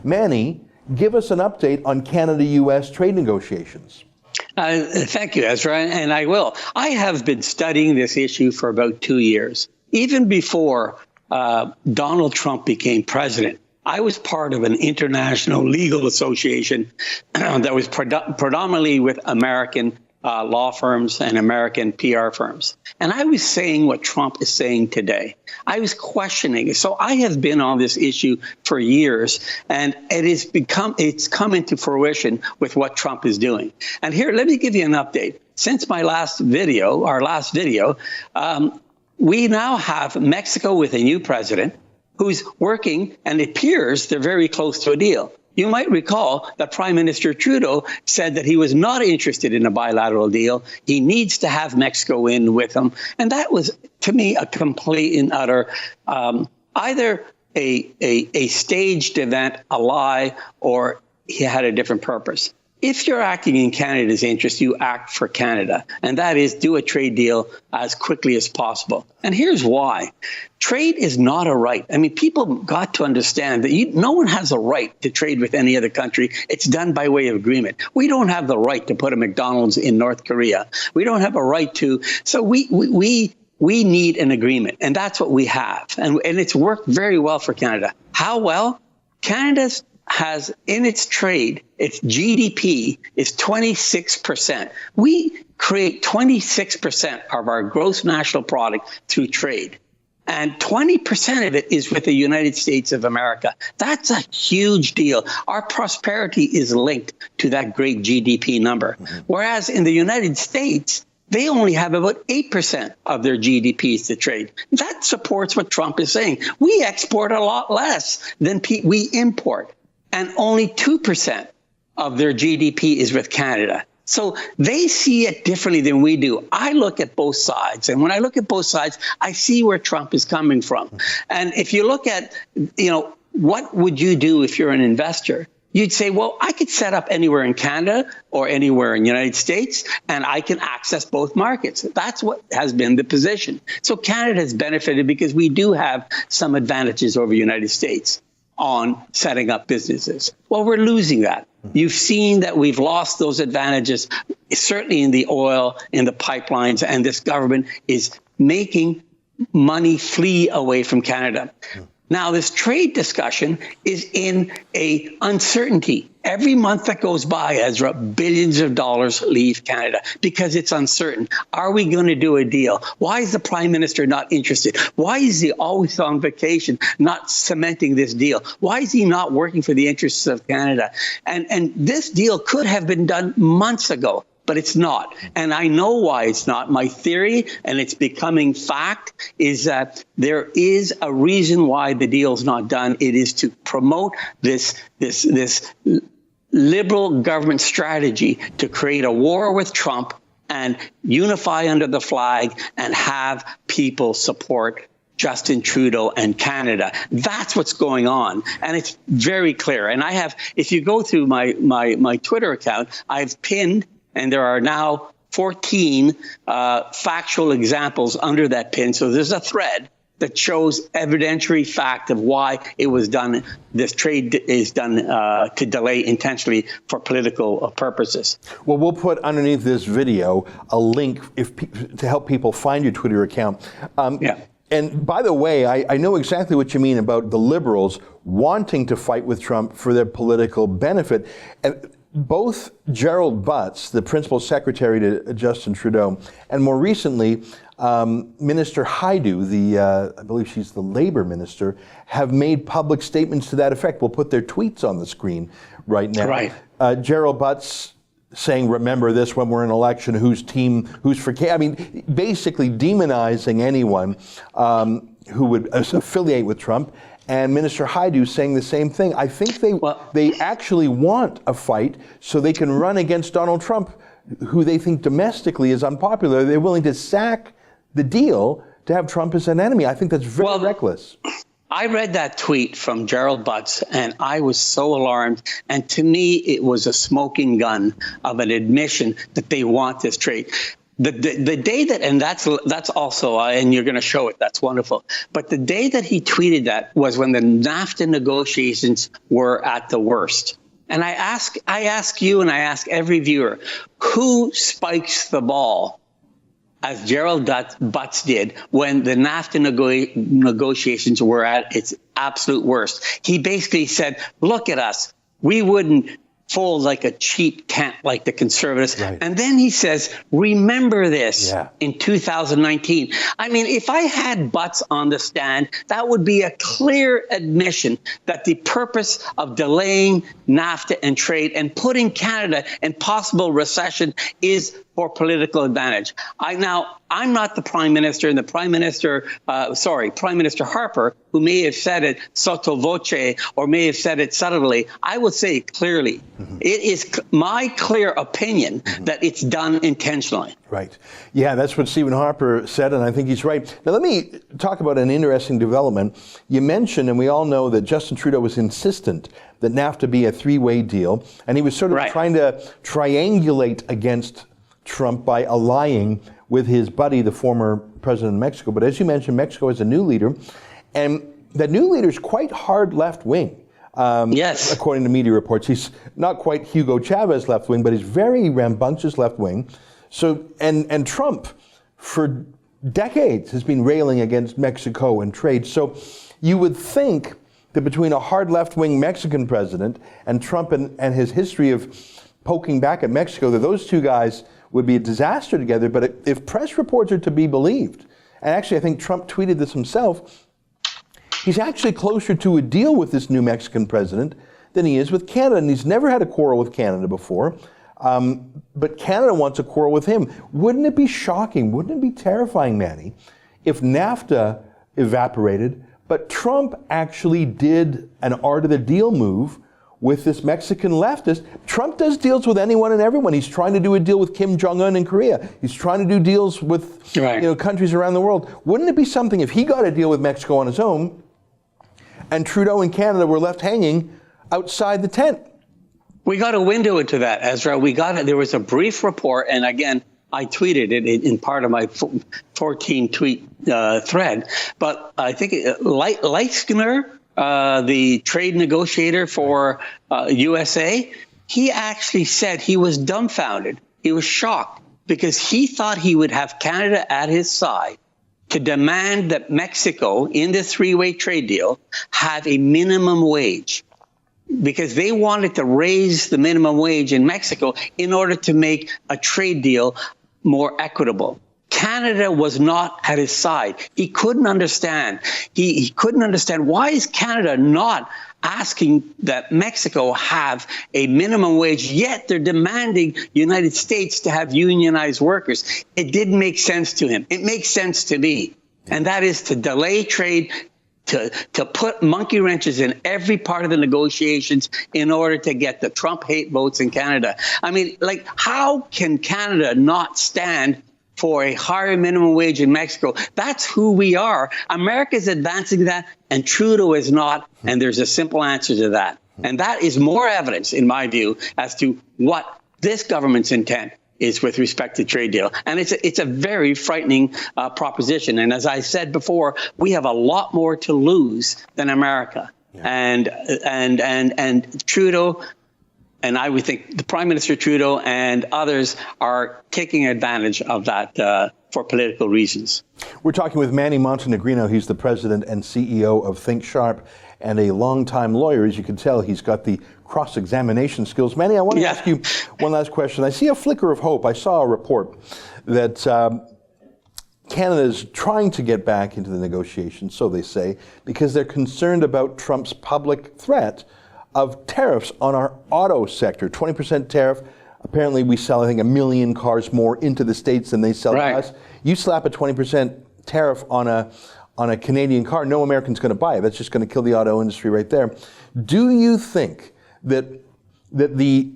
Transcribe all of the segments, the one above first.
Manny, give us an update on Canada-U.S. trade negotiations. Thank you, Ezra, and I will. I have been studying this issue for about 2 years. Even before Donald Trump became president, I was part of an international legal association that was predominantly with American law firms and American PR firms. And I was saying what Trump is saying today. I was questioning. So I have been on this issue for years, and it's come into fruition with what Trump is doing. And here, let me give you an update. Since our last video, we now have Mexico with a new president who's working, and it appears they're very close to a deal. You might recall that Prime Minister Trudeau said that he was not interested in a bilateral deal. He needs to have Mexico in with him. And that was, to me, a complete and utter, either a staged event, a lie, or he had a different purpose. If you're acting in Canada's interest, you act for Canada, and that is do a trade deal as quickly as possible. And here's why. Trade is not a right. I mean, people got to understand that no one has a right to trade with any other country. It's done by way of agreement. We don't have the right to put a McDonald's in North Korea. We don't have a right to. So we need an agreement, and that's what we have. And it's worked very well for Canada. How well? Canada's has in its trade, its GDP is 26%. We create 26% of our gross national product through trade. And 20% of it is with the United States of America. That's a huge deal. Our prosperity is linked to that great GDP number. Whereas in the United States, they only have about 8% of their GDPs to trade. That supports what Trump is saying. We export a lot less than we import. And only 2% of their GDP is with Canada. So they see it differently than we do. I look at both sides. And when I look at both sides, I see where Trump is coming from. And if you look at, what would you do if you're an investor? You'd say, well, I could set up anywhere in Canada or anywhere in the United States, and I can access both markets. That's what has been the position. So Canada has benefited because we do have some advantages over the United States on setting up businesses. Well, we're losing that. You've seen that we've lost those advantages, certainly in the oil, in the pipelines, and this government is making money flee away from Canada. Now, this trade discussion is in a uncertainty. Every month that goes by, Ezra, billions of dollars leave Canada because it's uncertain. Are we going to do a deal? Why is the Prime Minister not interested? Why is he always on vacation, not cementing this deal? Why is he not working for the interests of Canada? And this deal could have been done months ago, but it's not. And I know why it's not. My theory, and it's becoming fact, is that there is a reason why the deal's not done. It is to promote this liberal government strategy to create a war with Trump and unify under the flag and have people support Justin Trudeau and Canada. That's what's going on. And it's very clear. And I have, if you go through my Twitter account, I've pinned, and there are now 14 factual examples under that pin. So there's a thread that shows evidentiary fact of why it was done. This trade is done to delay intentionally for political purposes. Well, we'll put underneath this video a link to help people find your Twitter account. Yeah. And by the way, I know exactly what you mean about the Liberals wanting to fight with Trump for their political benefit. And both Gerald Butts, the principal secretary to Justin Trudeau, and more recently, Minister Haidu, I believe she's the Labor Minister, have made public statements to that effect. We'll put their tweets on the screen right now. Right. Gerald Butts saying, remember this when we're in election, who's for, I mean, basically demonizing anyone who would affiliate with Trump. And Minister Haidu saying the same thing. I think they actually want a fight so they can run against Donald Trump, who they think domestically is unpopular. They're willing to sack the deal to have Trump as an enemy. I think that's very reckless. I read that tweet from Gerald Butts, and I was so alarmed. And to me, it was a smoking gun of an admission that they want this trade. the day that, and that's also, and you're going to show it. That's wonderful. But the day that he tweeted that was when the NAFTA negotiations were at the worst. And I ask you, and I ask every viewer, who spikes the ball, as Gerald Butts did when the NAFTA negotiations were at its absolute worst? He basically said, "Look at us. We wouldn't fold like a cheap tent like the conservatives." Right. And then he says, "Remember this in 2019. I mean, if I had Butts on the stand, that would be a clear admission that the purpose of delaying NAFTA and trade and putting Canada in possible recession is for political advantage." I'm not the prime minister, and the prime minister, Prime Minister Harper, who may have said it sotto voce or may have said it subtly. I would say clearly, it is my clear opinion that it's done intentionally. Right. Yeah, that's what Stephen Harper said, and I think he's right. Now, let me talk about an interesting development. You mentioned, and we all know that Justin Trudeau was insistent that NAFTA be a three-way deal, and he was sort of trying to triangulate against Trump by allying with his buddy, the former president of Mexico. But as you mentioned, Mexico has a new leader, and that new leader is quite hard left-wing. Yes. According to media reports. He's not quite Hugo Chavez left-wing, but he's very rambunctious left-wing. So, and Trump, for decades, has been railing against Mexico and trade. So you would think that between a hard left-wing Mexican president and Trump and his history of poking back at Mexico, that those two guys would be a disaster together. But if press reports are to be believed, and actually I think Trump tweeted this himself, he's actually closer to a deal with this new Mexican president than he is with Canada. And he's never had a quarrel with Canada before. But Canada wants a quarrel with him. Wouldn't it be shocking, wouldn't it be terrifying, Manny, if NAFTA evaporated, but Trump actually did an art of the deal move with this Mexican leftist? Trump does deals with anyone and everyone. He's trying to do a deal with Kim Jong-un in Korea. He's trying to do deals with countries around the world. Wouldn't it be something if he got a deal with Mexico on his own and Trudeau and Canada were left hanging outside the tent? We got a window into that, Ezra. There was a brief report, and again, I tweeted it in part of my 14 tweet thread. But I think Leitzner, the trade negotiator for USA, he actually said he was dumbfounded. He was shocked because he thought he would have Canada at his side to demand that Mexico, in this three-way trade deal, have a minimum wage, because they wanted to raise the minimum wage in Mexico in order to make a trade deal more equitable. Canada was not at his side. He couldn't understand. He couldn't understand, why is Canada not asking that Mexico have a minimum wage, yet they're demanding United States to have unionized workers. It didn't make sense to him. It makes sense to me. And that is to delay trade, to put monkey wrenches in every part of the negotiations in order to get the Trump hate votes in Canada. I mean, like, how can Canada not stand for a higher minimum wage in Mexico? That's who we are. America's advancing that, and Trudeau is not. And there's a simple answer to that. And that is more evidence, in my view, as to what this government's intent is with respect to trade deal. And it's a very frightening proposition. And as I said before, we have a lot more to lose than America. Yeah. And Trudeau, and I would think the Prime Minister Trudeau and others are taking advantage of that for political reasons. We're talking with Manny Montenegrino. He's the president and CEO of Think Sharp and a longtime lawyer. As you can tell, he's got the cross-examination skills. Manny, I want to ask you one last question. I see a flicker of hope. I saw a report that Canada is trying to get back into the negotiations, so they say, because they're concerned about Trump's public threat of tariffs on our auto sector. 20% tariff. Apparently, we sell, I think, 1 million cars more into the States than they sell to us. You slap a 20% tariff on a Canadian car, no American's going to buy it. That's just going to kill the auto industry right there. Do you think that the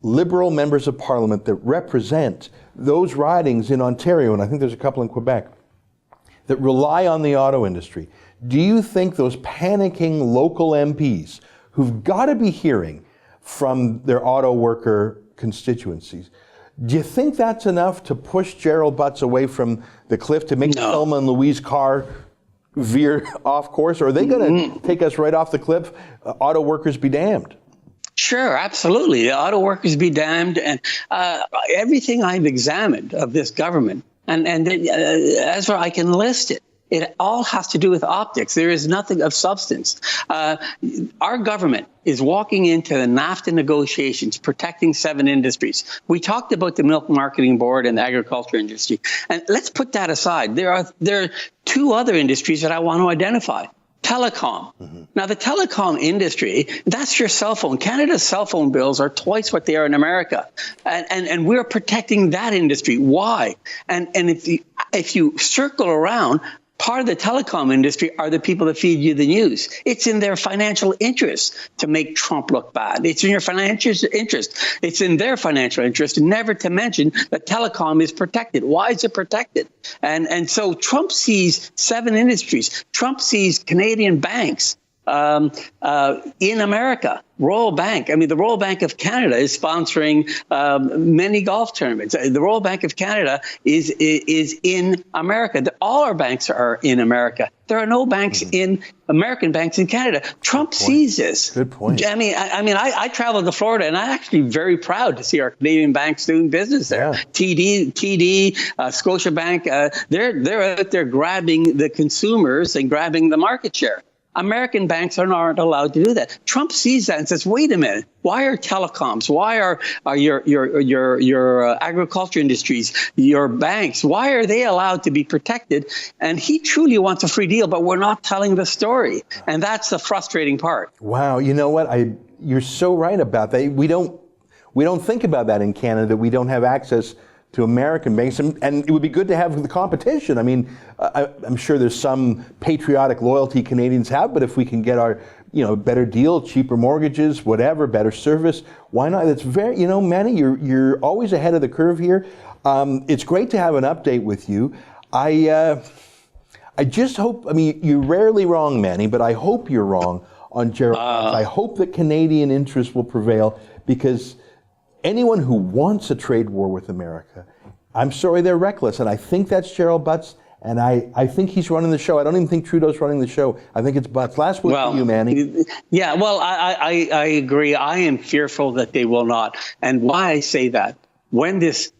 Liberal members of Parliament that represent those ridings in Ontario, and I think there's a couple in Quebec, that rely on the auto industry, do you think those panicking local MPs who've got to be hearing from their auto worker constituencies, Do you think that's enough to push Gerald Butts away from the cliff, to make No. Thelma and Louise car veer off course? Or are they going to take us right off the cliff? Auto workers be damned. Sure, absolutely. The auto workers be damned. And everything I've examined of this government, and Ezra, I can list it. It all has to do with optics. There is nothing of substance. Our government is walking into the NAFTA negotiations, protecting 7 industries. We talked about the Milk Marketing Board and the agriculture industry. And let's put that aside. There are 2 other industries that I want to identify. Telecom. Now, the telecom industry, that's your cell phone. Canada's cell phone bills are twice what they are in America. And we're protecting that industry. Why? And if you circle around, part of the telecom industry are the people that feed you the news. It's in their financial interest to make Trump look bad. It's in your financial interest. It's in their financial interest, never to mention that telecom is protected. Why is it protected? And so Trump sees 7 industries. Trump sees Canadian banks in America. Royal Bank. I mean, the Royal Bank of Canada is sponsoring many golf tournaments. The Royal Bank of Canada is in America. All our banks are in America. There are no banks American banks in Canada. Trump sees this. Good point. I mean, I traveled to Florida, and I'm actually very proud to see our Canadian banks doing business there. Yeah. TD, Scotiabank, they're out there grabbing the consumers and grabbing the market share. American banks aren't allowed to do that. Trump sees that and says, "Wait a minute. Why are telecoms? Why are your agriculture industries, your banks? Why are they allowed to be protected?" And he truly wants a free deal, but we're not telling the story, and that's the frustrating part. Wow, you know what? You're so right about that. We don't think about that in Canada, that we don't have access to American banks, and it would be good to have the competition. I mean, I'm sure there's some patriotic loyalty Canadians have, but if we can get our, better deal, cheaper mortgages, whatever, better service, why not? That's very, Manny, you're always ahead of the curve here. It's great to have an update with you. I just hope, you're rarely wrong, Manny, but I hope you're wrong on Gerald. I hope that Canadian interests will prevail, because anyone who wants a trade war with America, I'm sorry, they're reckless. And I think that's Gerald Butts, and I think he's running the show. I don't even think Trudeau's running the show. I think it's Butts. Last week for you, Manny. Yeah, well, I agree. I am fearful that they will not. And why I say that, when this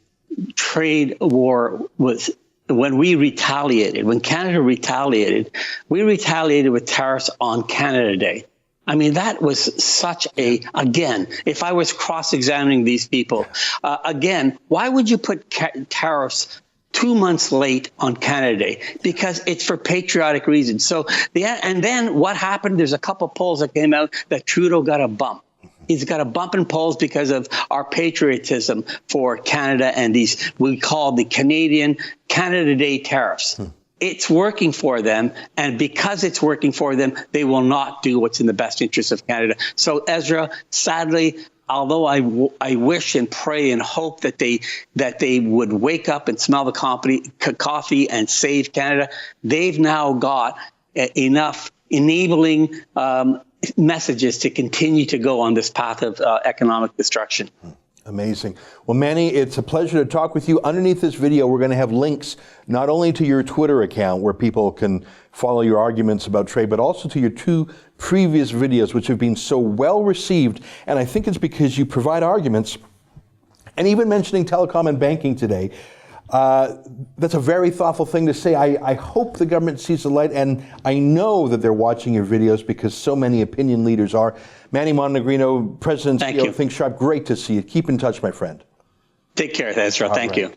trade war was, when we retaliated, when Canada retaliated, we retaliated with tariffs on Canada Day. I mean, that was such again, if I was cross-examining these people, again, why would you put tariffs 2 months late on Canada Day? Because it's for patriotic reasons. So, and then what happened? There's a couple polls that came out that Trudeau got a bump. He's got a bump in polls because of our patriotism for Canada and these, we call the Canada Day tariffs. It's working for them, and because it's working for them, they will not do what's in the best interest of Canada. So, Ezra, sadly, although I wish and pray and hope that they would wake up and smell the coffee and save Canada, they've now got enough enabling messages to continue to go on this path of economic destruction. Amazing. Well, Manny, it's a pleasure to talk with you. Underneath this video, we're going to have links not only to your Twitter account, where people can follow your arguments about trade, but also to your 2 previous videos, which have been so well received. And I think it's because you provide arguments, and even mentioning telecom and banking today, that's a very thoughtful thing to say. I hope the government sees the light, and I know that they're watching your videos, because so many opinion leaders are. Manny Montenegrino, President and CEO of Think Sharp, great to see you. Keep in touch, my friend. Take care, Ezra. Thank you.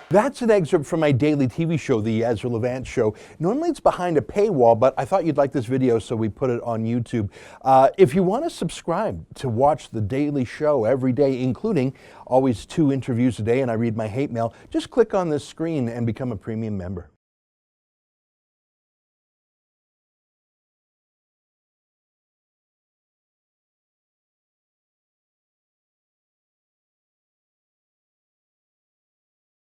That's an excerpt from my daily TV show, The Ezra Levant Show. Normally it's behind a paywall, but I thought you'd like this video, so we put it on YouTube. If you want to subscribe to watch the daily show every day, including always 2 interviews a day, and I read my hate mail, just click on this screen and become a premium member.